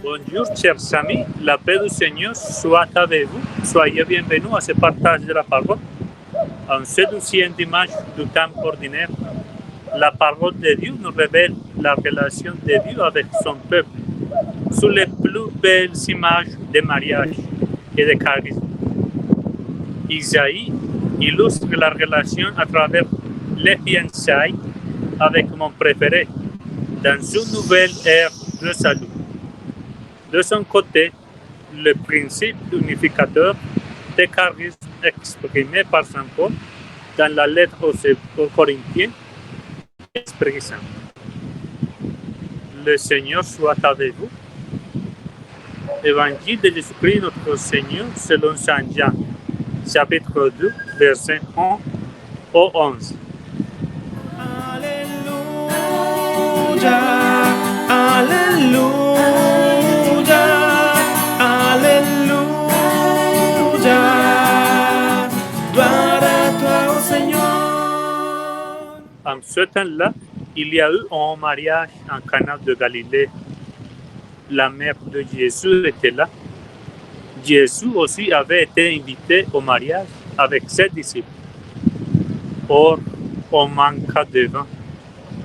Bonjour, chers amis. La paix du Seigneur soit avec vous. Soyez bienvenus à ce partage de la parole. En ce 12e dimanche du temps ordinaire, la parole de Dieu nous révèle la relation de Dieu avec son peuple sous les plus belles images de mariage et de charisme. Isaïe illustre la relation à travers les fiançailles avec mon préféré dans une nouvelle ère de salut. De son côté, le principe unificateur des charismes exprimé par Saint Paul dans la lettre aux Corinthiens est présent. Le Seigneur soit avec vous. Évangile de Jésus-Christ notre Seigneur selon Saint Jean, chapitre 2, versets 1 au 11. Alléluia, Alléluia, Alléluia. Gloire à toi, ô Seigneur. En ce temps-là, il y a eu un mariage en Cana de Galilée. La mère de Jésus était là. Jésus aussi avait été invité au mariage avec ses disciples. Or, on manqua de vin.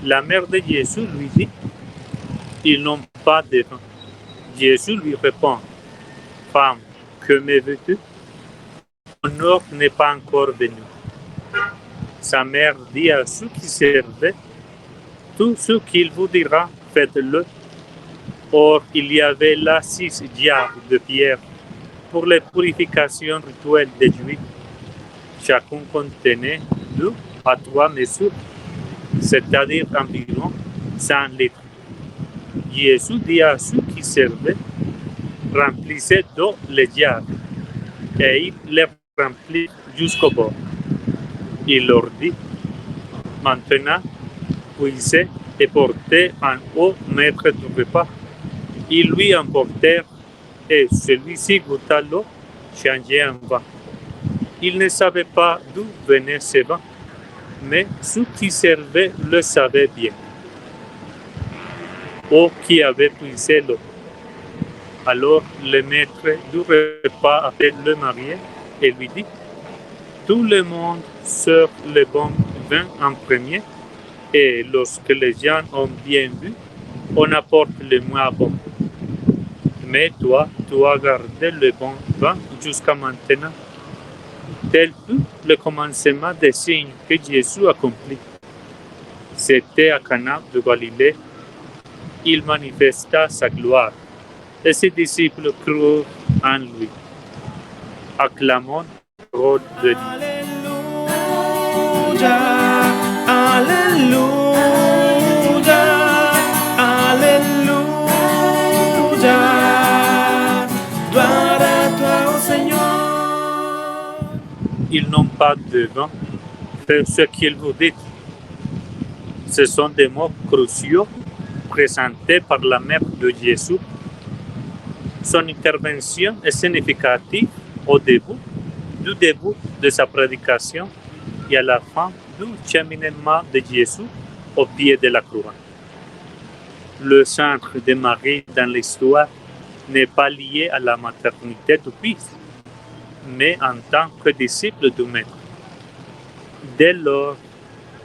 La mère de Jésus lui dit, ils n'ont pas de vin. Jésus lui répond, femme, que me veux-tu? Mon heure n'est pas encore venue. Sa mère dit à ceux qui servaient, tout ce qu'il vous dira, faites-le. Or, il y avait là 6 jarres de pierre pour les purifications rituelles des Juifs. Chacun contenait 2 à 3 mesures, c'est-à-dire environ 100 litres. Jésus dit à ceux qui servaient, remplissez d'eau les jarres, et il les remplit jusqu'au bord. Il leur dit, maintenant, puisez et portez en haut maître du repas. Ils lui emportèrent, et celui-ci goûta l'eau changée en vin. Il ne savait pas d'où venait ce vin, mais ceux qui servaient le savaient bien. Ou qui avait puisé l'eau. Alors le maître du repas appelle le marié et lui dit, tout le monde sert le bon vin en premier, et lorsque les gens ont bien bu, on apporte le moins bon. Mais toi, tu as gardé le bon vin jusqu'à maintenant. Tel fut le commencement des signes que Jésus accomplit. C'était à Cana de Galilée. Il manifesta sa gloire, et ses disciples crurent en lui. Acclamons la parole de Dieu. Alléluia, Alléluia, Alléluia. Gloire à toi, ô Seigneur. Ils n'ont pas de vin, faites ce qu'ils vous disent. Ce sont des mots cruciaux présentés par la mère de Jésus. Son intervention est significative au début de sa prédication et à la fin du cheminement de Jésus au pied de la croix. Le centre de Marie dans l'histoire n'est pas lié à la maternité du Fils, mais en tant que disciple du Maître. Dès lors,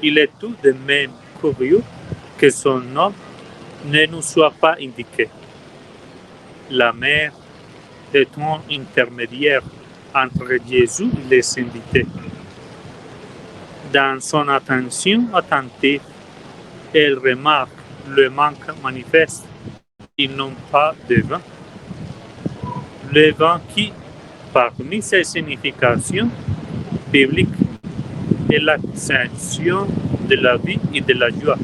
il est tout de même curieux que son nom ne nous soit pas indiqué. La mère est un intermédiaire entre Jésus et les invités. Dans son attention attentive, elle remarque le manque manifeste. Ils n'ont pas de vin. Le vin qui, parmi ses significations bibliques, est l'exception de la vie et de la joie.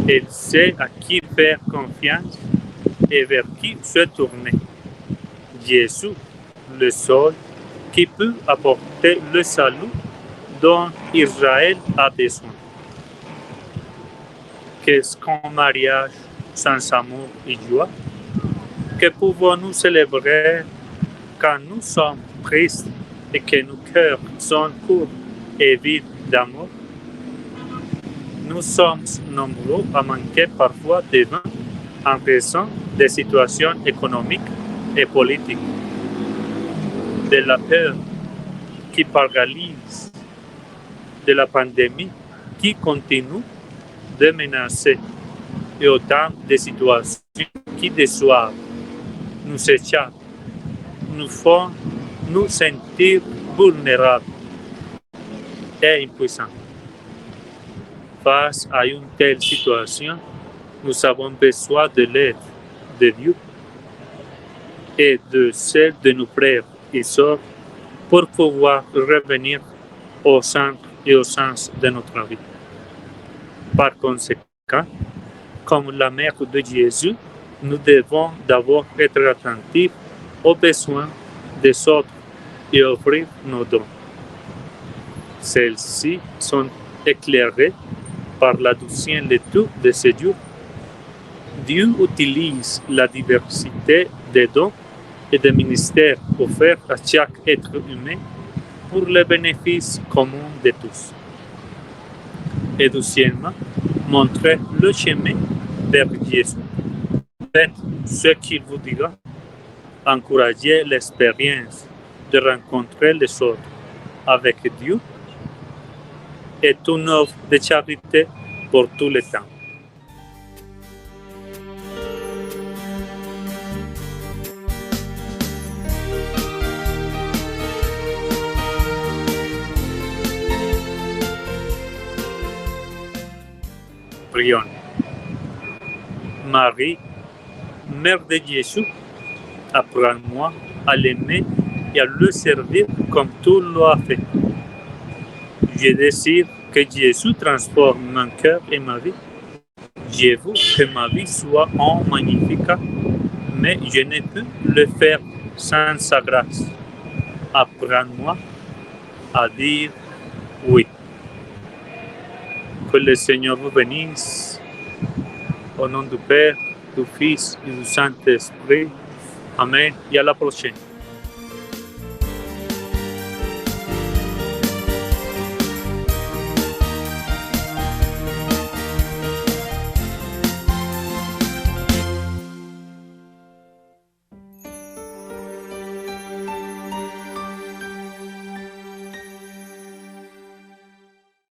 Elle sait à qui faire confiance et vers qui se tourner. Jésus, le seul qui peut apporter le salut dont Israël a besoin. Qu'est-ce qu'un mariage sans amour et joie? Que pouvons-nous célébrer quand nous sommes tristes et que nos cœurs sont courts et vides d'amour? Nous sommes nombreux à manquer parfois de vin en raison des situations économiques et politiques, de la peur qui paralyse, de la pandémie qui continue de menacer et autant de situations qui déçoivent, nous échappent, nous font nous sentir vulnérables et impuissants. Face à une telle situation, nous avons besoin de l'aide de Dieu et de celle de nos frères et sœurs pour pouvoir revenir au centre et au sens de notre vie. Par conséquent, comme la mère de Jésus, nous devons d'abord être attentifs aux besoins des autres et offrir nos dons. Celles-ci sont éclairées par la douzième lecture de ce jour. Dieu utilise la diversité des dons et des ministères offerts à chaque être humain pour le bénéfice commun de tous. Et deuxièmement, montrer le chemin vers Jésus. Faites ce qu'il vous dira. Encouragez l'expérience de rencontrer les autres avec Dieu et une œuvre de charité pour tout le temps. Prions. Marie, Mère de Jésus, apprends-moi à l'aimer et à le servir comme tu l'as fait. Je désire que Jésus transforme mon cœur et ma vie. Je veux que ma vie soit magnifique, mais je ne peux le faire sans sa grâce. Apprends-moi à dire oui. Que le Seigneur vous bénisse. Au nom du Père, du Fils et du Saint-Esprit. Amen. Et à la prochaine.